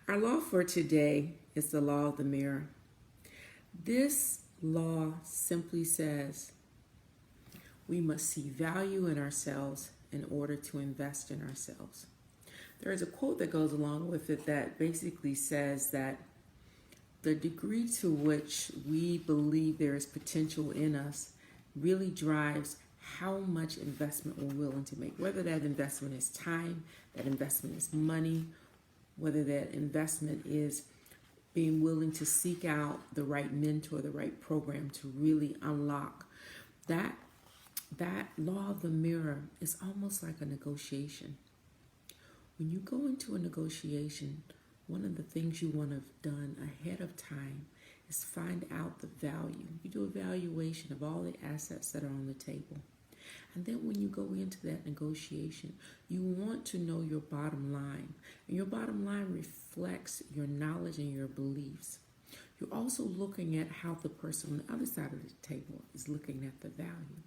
Our law for today is the law of the mirror. This law simply says we must see value in ourselves in order to invest in ourselves. There is a quote that goes along with it that basically says that the degree to which we believe there is potential in us really drives how much investment we're willing to make, whether that investment is time, that investment is money, whether that investment is being willing to seek out the right mentor, the right program to really unlock that law of the mirror. Is almost like a negotiation. When you go into a negotiation, one of the things you want to have done ahead of time is find out the value. You do a valuation of all the assets that are on the table. And then when you go into that negotiation, you want to know your bottom line. And your bottom line reflects your knowledge and your beliefs. You're also looking at how the person on the other side of the table is looking at the value.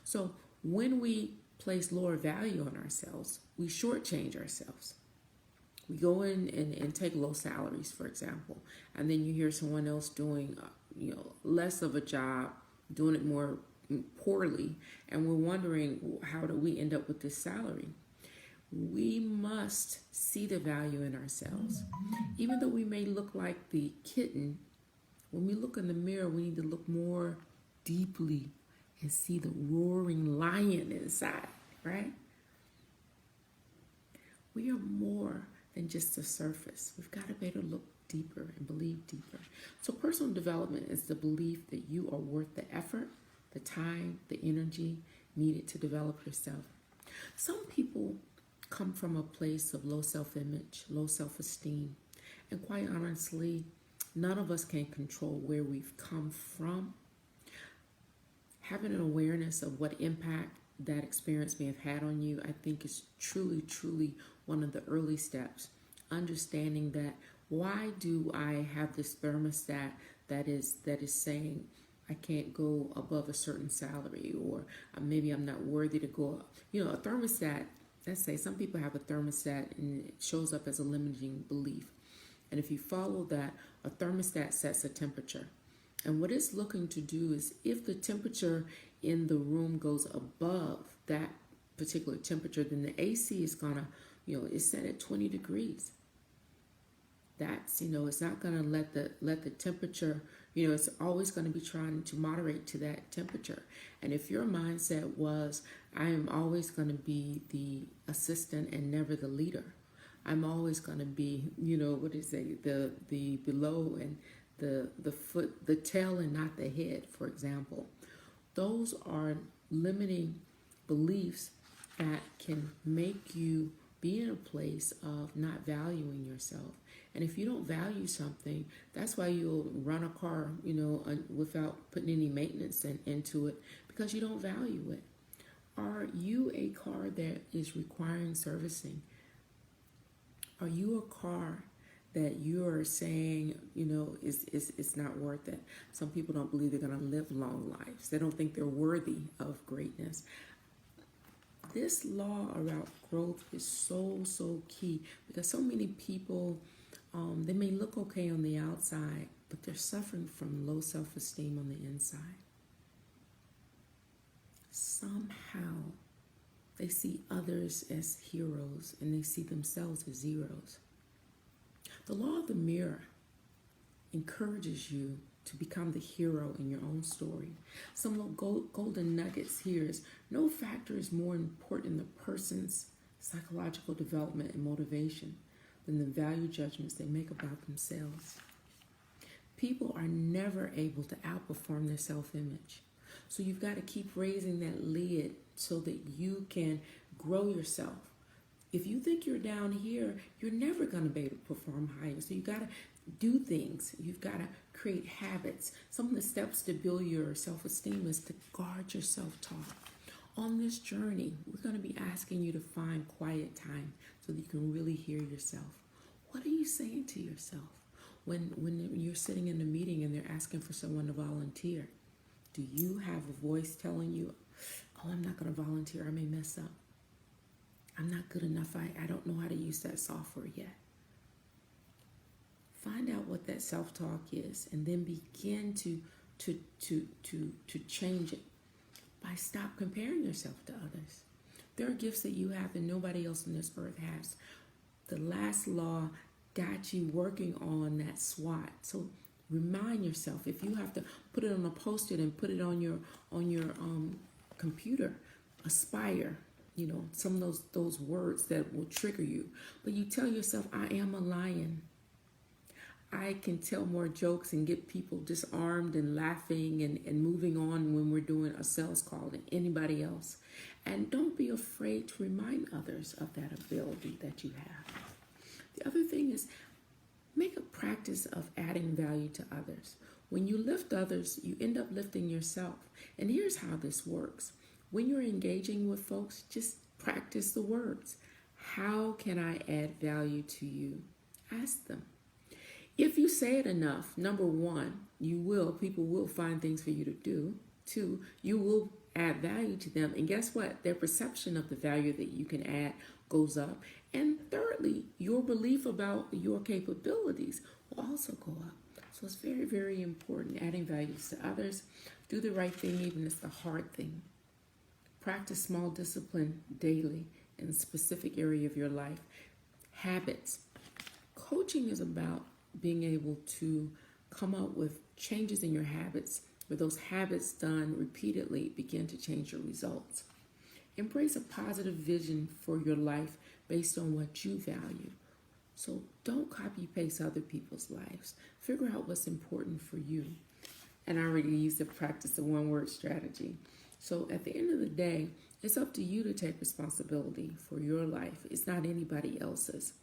So when we place lower value on ourselves, we shortchange ourselves. We go in and take low salaries, for example, and then you hear someone else doing less of a job, doing it more poorly, and we're wondering, how do we end up with this salary? We must see the value in ourselves. Even though we may look like the kitten, when we look in the mirror, we need to look more deeply and see the roaring lion inside, right? We are more than just the surface. We've got to be able to look deeper and believe deeper. So personal development is the belief that you are worth the effort, the time, the energy needed to develop yourself. Some people come from a place of low self-image, low self-esteem, and quite honestly, none of us can control where we've come from. Having an awareness of what impact that experience may have had on you, I think is truly, truly one of the early steps. Understanding that, why do I have this thermostat that is saying I can't go above a certain salary, or maybe I'm not worthy to go up. A thermostat, let's say some people have a thermostat and it shows up as a limiting belief. And if you follow that, a thermostat sets a temperature. And what it's looking to do is, if the temperature in the room goes above that particular temperature, then the AC is gonna, it's set at 20 degrees. That's, it's not gonna let the temperature, it's always gonna be trying to moderate to that temperature. And if your mindset was, I am always gonna be the assistant and never the leader. I'm always gonna be, the below and the foot, the tail and not the head, for example. Those are limiting beliefs that can make you be in a place of not valuing yourself. And if you don't value something, that's why you'll run a car, without putting any maintenance into it, because you don't value it. Are you a car that is requiring servicing? Are you a car that you are saying, it's not worth it? Some people don't believe they're going to live long lives. They don't think they're worthy of greatness. This law around growth is so, so key, because so many people, they may look okay on the outside, but they're suffering from low self-esteem on the inside. Somehow they see others as heroes and they see themselves as zeros. The law of the mirror encourages you to become the hero in your own story. Some golden nuggets here is, no factor is more important in the person's psychological development and motivation than the value judgments they make about themselves. People are never able to outperform their self-image. So you've got to keep raising that lid so that you can grow yourself. If you think you're down here, you're never going to be able to perform higher. So you got to do things. You've got to create habits. Some of the steps to build your self-esteem is to guard your self-talk. On this journey, we're going to be asking you to find quiet time so that you can really hear yourself. What are you saying to yourself when you're sitting in a meeting and they're asking for someone to volunteer? Do you have a voice telling you, oh, I'm not going to volunteer, I may mess up. I'm not good enough, I don't know how to use that software yet. what that self-talk is, and then begin to change it by stop comparing yourself to others. There are gifts that you have that nobody else on this earth has. The last law got you working on that SWOT. So remind yourself, if you have to put it on a post-it and put it on your computer, aspire, some of those words that will trigger you. But you tell yourself, I am a lion. I can tell more jokes and get people disarmed and laughing and moving on when we're doing a sales call than anybody else. And don't be afraid to remind others of that ability that you have. The other thing is, make a practice of adding value to others. When you lift others, you end up lifting yourself. And here's how this works. When you're engaging with folks, just practice the words. How can I add value to you? Ask them. If you say it enough, number one, people will find things for you to do. Two, you will add value to them. And guess what? Their perception of the value that you can add goes up. And thirdly, your belief about your capabilities will also go up. So it's very, very important, adding values to others. Do the right thing, even if it's the hard thing. Practice small discipline daily in a specific area of your life. Habits. Coaching is about being able to come up with changes in your habits, where those habits done repeatedly begin to change your results. Embrace a positive vision for your life based on what you value. So don't copy paste other people's lives. Figure out what's important for you. And I already used to practice the one-word strategy. So at the end of the day, it's up to you to take responsibility for your life. It's not anybody else's.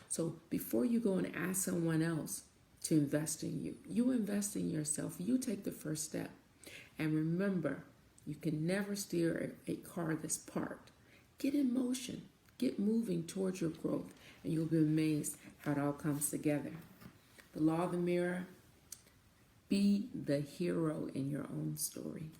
So before you go and ask someone else to invest in you, you invest in yourself. You take the first step. And remember, you can never steer a car that's parked. Get in motion. Get moving towards your growth, and you'll be amazed how it all comes together. The law of the mirror: be the hero in your own story.